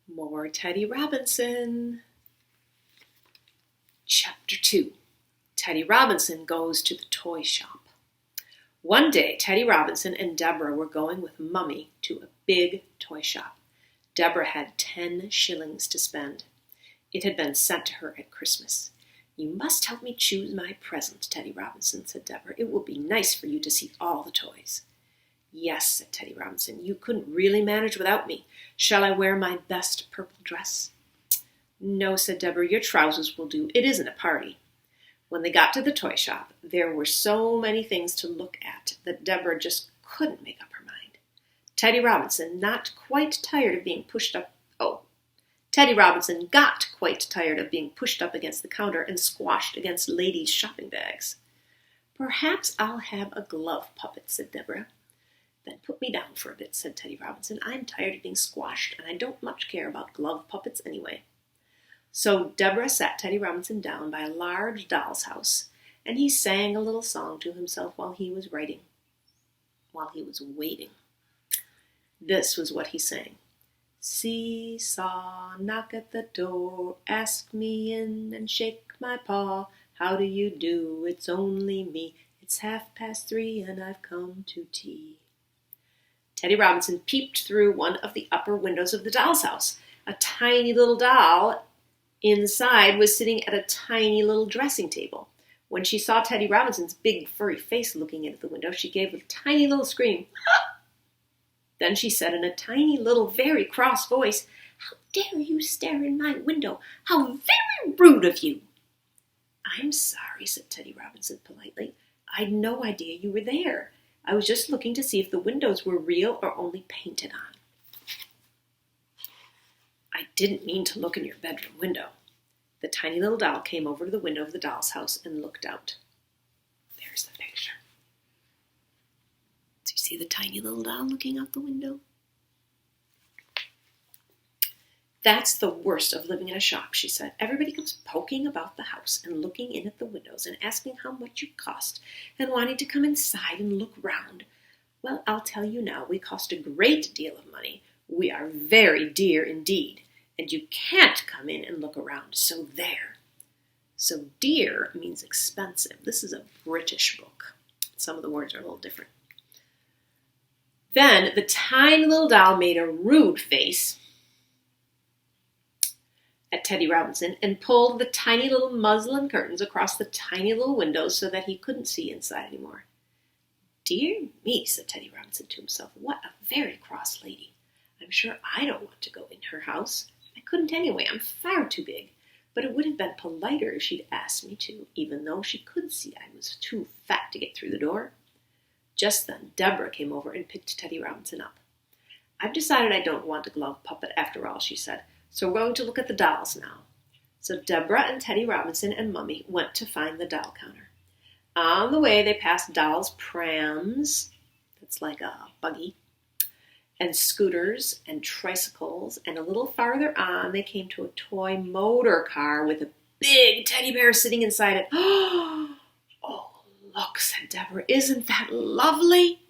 More Teddy Robinson. Chapter 2. Teddy Robinson goes to the toy shop. One day, Teddy Robinson and Deborah were going with Mummy to a big toy shop. Deborah had 10 shillings to spend. It had been sent to her at Christmas. "You must help me choose my present, Teddy Robinson," said Deborah. "It will be nice for you to see all the toys." "Yes," said Teddy Robinson, "you couldn't really manage without me. Shall I wear my best purple dress?" "No," said Deborah, "your trousers will do. It isn't a party." When they got to the toy shop, there were so many things to look at that Deborah just couldn't make up her mind. Teddy Robinson got quite tired of being pushed up against the counter and squashed against ladies' shopping bags. "Perhaps I'll have a glove puppet," said Deborah. "Then put me down for a bit," said Teddy Robinson. "I'm tired of being squashed, and I don't much care about glove puppets anyway." So Deborah sat Teddy Robinson down by a large doll's house, and he sang a little song to himself while he was waiting. This was what he sang. "Seesaw, knock at the door, ask me in and shake my paw. How do you do? It's only me. It's 3:30 and I've come to tea." Teddy Robinson peeped through one of the upper windows of the doll's house. A tiny little doll inside was sitting at a tiny little dressing table. When she saw Teddy Robinson's big furry face looking in at the window, she gave a tiny little scream. Then she said in a tiny little, very cross voice, "How dare you stare in my window? How very rude of you!" "I'm sorry," said Teddy Robinson politely. "I'd no idea you were there. I was just looking to see if the windows were real or only painted on." "I didn't mean to look in your bedroom window." The tiny little doll came over to the window of the doll's house and looked out. There's the picture. Do you see the tiny little doll looking out the window? "That's the worst of living in a shop," she said. "Everybody comes poking about the house and looking in at the windows and asking how much you cost and wanting to come inside and look round. Well, I'll tell you now, we cost a great deal of money. We are very dear indeed, and you can't come in and look around, so there." So dear means expensive. This is a British book. Some of the words are a little different. Then the tiny little doll made a rude face at Teddy Robinson and pulled the tiny little muslin curtains across the tiny little windows so that he couldn't see inside anymore. "Dear me," said Teddy Robinson to himself, "what a very cross lady. I'm sure I don't want to go in her house. I couldn't anyway. I'm far too big. But it would have been politer if she'd asked me to, even though she could see I was too fat to get through the door." Just then, Deborah came over and picked Teddy Robinson up. "I've decided I don't want a glove puppet after all," she said, "so we're going to look at the dolls now." So Deborah and Teddy Robinson and Mummy went to find the doll counter. On the way, they passed dolls' prams, that's like a buggy, and scooters and tricycles, and a little farther on, they came to a toy motor car with a big teddy bear sitting inside it. "Oh, look," said Deborah. "Isn't that lovely?"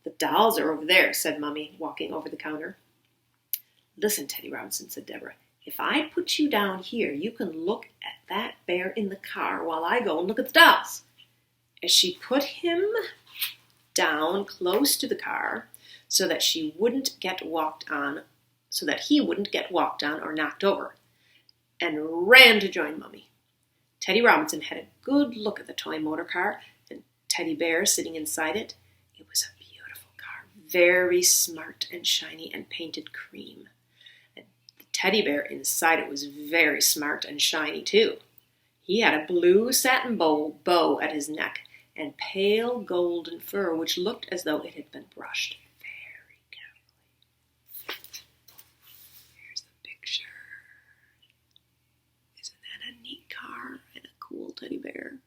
"The dolls are over there," said Mummy, walking over the counter. "Listen, Teddy Robinson," said Deborah. "If I put you down here, you can look at that bear in the car while I go and look at the dolls." As she put him down close to the car so that he wouldn't get walked on or knocked over, and ran to join Mummy. Teddy Robinson had a good look at the toy motor car and Teddy Bear sitting inside it. It was a beautiful car, very smart and shiny and painted cream. And the teddy bear inside it was very smart and shiny too. He had a blue satin bow at his neck and pale golden fur, which looked as though it had been brushed very carefully. Here's the picture. Isn't that a neat car and a cool teddy bear?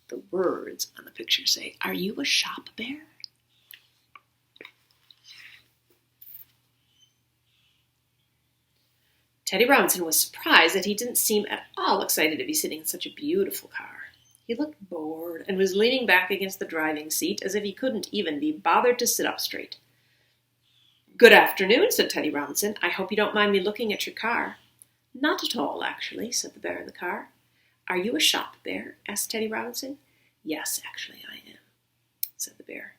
The words on the picture say, "Are you a shop bear?" Teddy Robinson was surprised that he didn't seem at all excited to be sitting in such a beautiful car. He looked bored and was leaning back against the driving seat as if he couldn't even be bothered to sit up straight. "Good afternoon," said Teddy Robinson. "I hope you don't mind me looking at your car." "Not at all, actually," said the bear in the car. "Are you a shop bear?" asked Teddy Robinson. "Yes, actually I am," said the bear.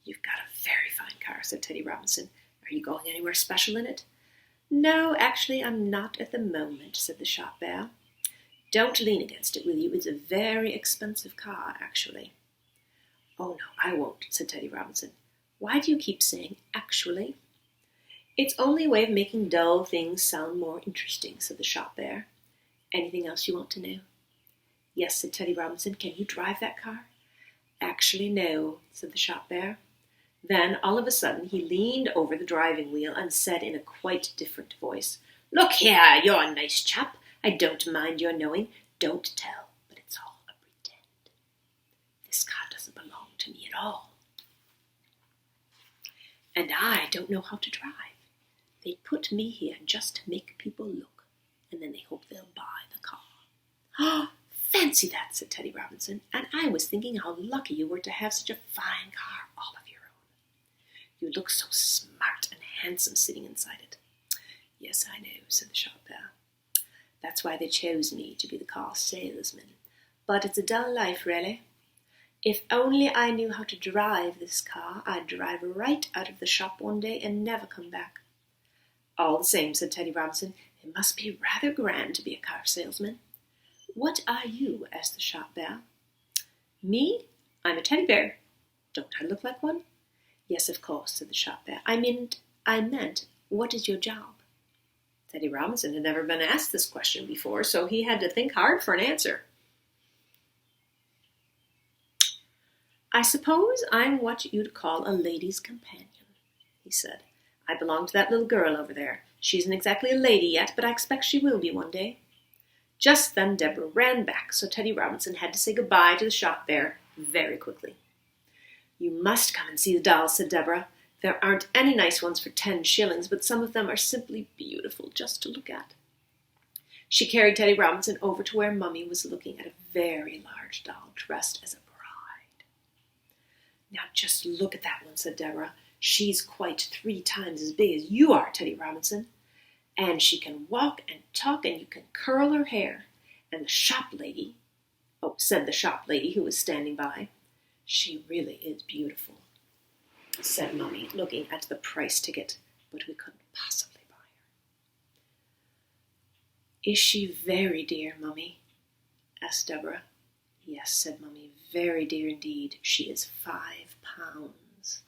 "You've got a very fine car," said Teddy Robinson. "Are you going anywhere special in it?" "No, actually I'm not at the moment," said the shop bear. "Don't lean against it, will you? It's a very expensive car, actually." "Oh, no, I won't," said Teddy Robinson. "Why do you keep saying actually?" "It's only a way of making dull things sound more interesting," said the shop bear. "Anything else you want to know?" "Yes," said Teddy Robinson. "Can you drive that car?" "Actually, no," said the shop bear. Then, all of a sudden, he leaned over the driving wheel and said in a quite different voice, "Look here, you're a nice chap. I don't mind your knowing. Don't tell, but it's all a pretend. This car doesn't belong to me at all. And I don't know how to drive. They put me here just to make people look, and then they hope they'll buy the car." "Oh, fancy that," said Teddy Robinson. "And I was thinking how lucky you were to have such a fine car all of your own. You look so smart and handsome sitting inside it." "Yes, I know," said the shop bear. "That's why they chose me to be the car salesman. But it's a dull life, really. If only I knew how to drive this car, I'd drive right out of the shop one day and never come back." "All the same," said Teddy Robinson, "it must be rather grand to be a car salesman." "What are you?" asked the shop bear. "Me? I'm a teddy bear. Don't I look like one?" "Yes, of course," said the shop bear. I meant, what is your job?" Teddy Robinson had never been asked this question before, so he had to think hard for an answer. "I suppose I'm what you'd call a lady's companion," he said. "I belong to that little girl over there. She isn't exactly a lady yet, but I expect she will be one day." Just then Deborah ran back, so Teddy Robinson had to say goodbye to the shop bear very quickly. "You must come and see the dolls," said Deborah. "There aren't any nice ones for 10 shillings, but some of them are simply beautiful just to look at." She carried Teddy Robinson over to where Mummy was looking at a very large doll dressed as a bride. "Now just look at that one," said Deborah. "She's quite 3 times as big as you are, Teddy Robinson. And she can walk and talk, and you can curl her hair. And the shop lady," said the shop lady who was standing by. "She really is beautiful," said Mummy, looking at the price ticket, "but we couldn't possibly buy her." "Is she very dear, Mummy?" asked Deborah. "Yes," said Mummy, "very dear indeed. She is 5 pounds.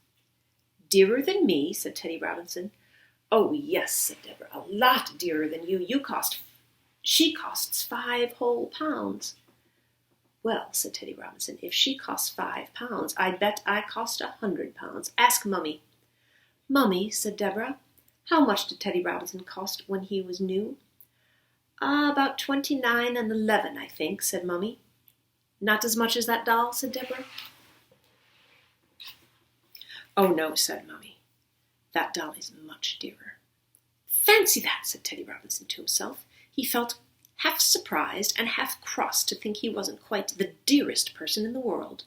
"Dearer than me?" said Teddy Robinson. "Oh, yes," said Deborah, "a lot dearer than you. She costs 5 whole pounds." "Well," said Teddy Robinson, "if she costs 5 pounds, I bet I cost 100 pounds. Ask Mummy." "Mummy," said Deborah, "how much did Teddy Robinson cost when he was new?" About 29 and 11, I think," said Mummy. "Not as much as that doll?" said Deborah. "Oh, no," said Mummy. "That doll is much dearer." "Fancy that," said Teddy Robinson to himself. He felt half surprised and half cross to think he wasn't quite the dearest person in the world.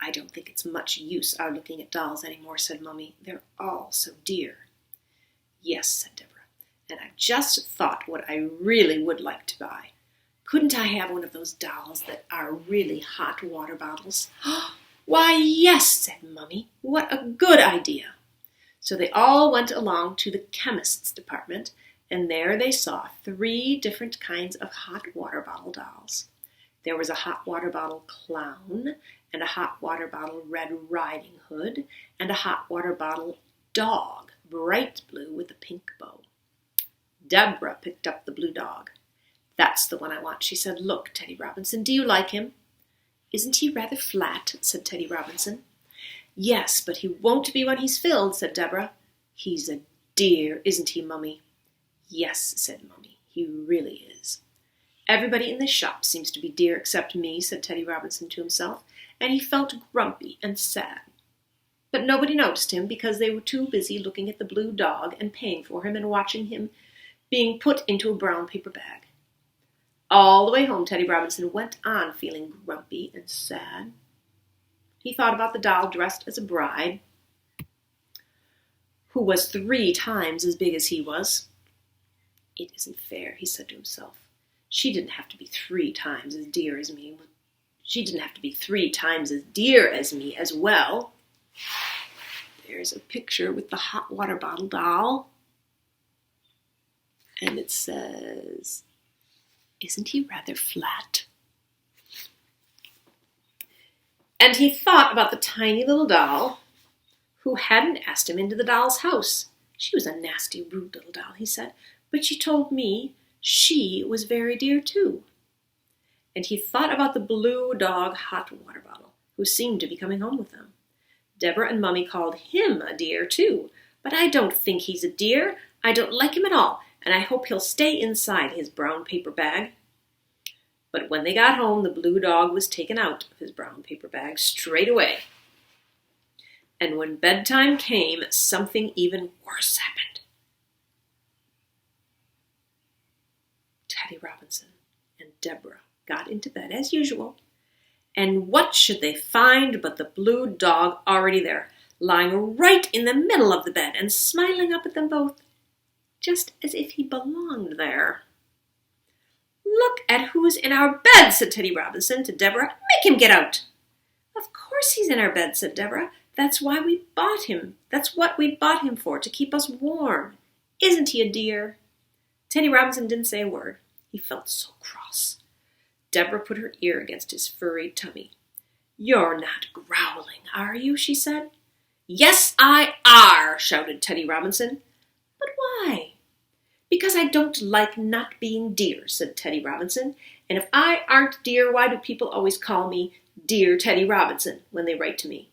"I don't think it's much use our looking at dolls any more," said Mummy. "They're all so dear." "Yes," said Deborah, "and I've just thought what I really would like to buy. Couldn't I have one of those dolls that are really hot water bottles?" "Why, yes," said Mummy. "What a good idea." So they all went along to the chemist's department, and there they saw 3 different kinds of hot water bottle dolls. There was a hot water bottle clown, and a hot water bottle Red Riding Hood, and a hot water bottle dog, bright blue with a pink bow. Deborah picked up the blue dog. "That's the one I want," she said. "Look, Teddy Robinson, do you like him?" "Isn't he rather flat?" said Teddy Robinson. "Yes, but he won't be when he's filled," said Deborah. "He's a dear, isn't he, Mummy?" "Yes," said Mummy, "he really is." "Everybody in this shop seems to be dear except me," said Teddy Robinson to himself, and he felt grumpy and sad. But nobody noticed him because they were too busy looking at the blue dog and paying for him and watching him being put into a brown paper bag. All the way home, Teddy Robinson went on feeling grumpy and sad. He thought about the doll dressed as a bride, who was 3 times as big as he was. It isn't fair, he said to himself. She didn't have to be 3 times as dear as me. She didn't have to be 3 times as dear as me as well. There's a picture with the hot water bottle doll. And it says, "Isn't he rather flat?" And he thought about the tiny little doll who hadn't asked him into the doll's house. She was a nasty, rude little doll, he said, but she told me she was very dear too. And he thought about the blue dog hot water bottle, who seemed to be coming home with them. Deborah and Mummy called him a dear too, but I don't think he's a dear. I don't like him at all, and I hope he'll stay inside his brown paper bag. But when they got home, the blue dog was taken out of his brown paper bag straight away. And when bedtime came, something even worse happened. Teddy Robinson and Deborah got into bed as usual, and what should they find but the blue dog already there, lying right in the middle of the bed and smiling up at them both, just as if he belonged there. "Look at who's in our bed," said Teddy Robinson to Deborah. "Make him get out." "Of course he's in our bed," said Deborah. "That's why we bought him. That's what we bought him for, to keep us warm. Isn't he a dear?" Teddy Robinson didn't say a word. He felt so cross. Deborah put her ear against his furry tummy. "You're not growling, are you?" she said. "Yes, I are," shouted Teddy Robinson. "But why?" "Because I don't like not being dear," said Teddy Robinson. "And if I aren't dear, why do people always call me Dear Teddy Robinson when they write to me?"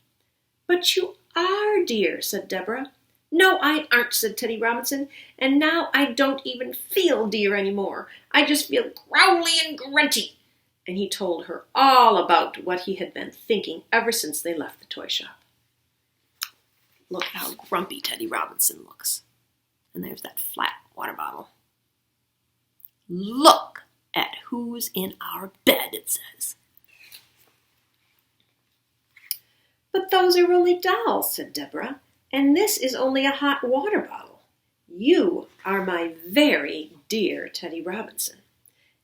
"But you are dear," said Deborah. "No, I aren't," said Teddy Robinson. "And now I don't even feel dear anymore. I just feel growly and grunty." And he told her all about what he had been thinking ever since they left the toy shop. Look how grumpy Teddy Robinson looks. And there's that flat water bottle. "Look at who's in our bed," it says. "But those are only dolls," said Deborah, "and this is only a hot water bottle. You are my very dear Teddy Robinson,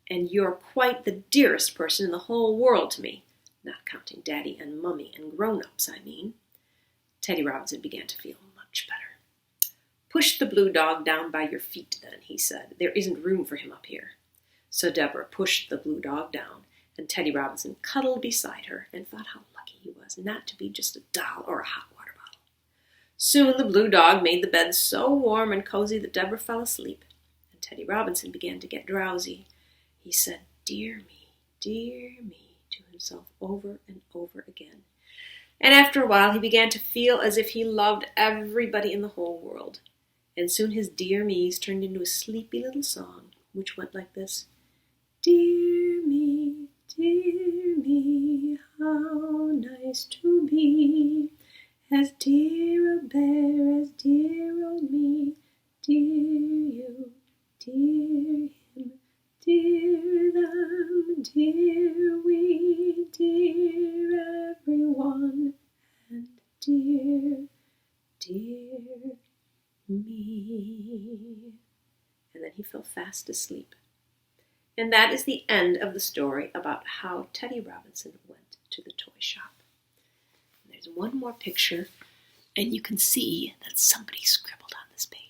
and you're quite the dearest person in the whole world to me, not counting Daddy and Mummy and grown-ups, I mean." Teddy Robinson began to feel much better. "Push the blue dog down by your feet, then," he said. "There isn't room for him up here." So Deborah pushed the blue dog down, and Teddy Robinson cuddled beside her and thought how lucky he was not to be just a doll or a hot water bottle. Soon the blue dog made the bed so warm and cozy that Deborah fell asleep, and Teddy Robinson began to get drowsy. He said, dear me," to himself over and over again. And after a while he began to feel as if he loved everybody in the whole world. And soon his dear me's turned into a sleepy little song, which went like this. Dear me, how nice to be, as dear a bear as dear old me, dear you, dear him, dear them, dear we, dear everyone, and dear, dear me. And then he fell fast asleep. And that is the end of the story about how Teddy Robinson went to the toy shop. And there's one more picture, and you can see that somebody scribbled on this page.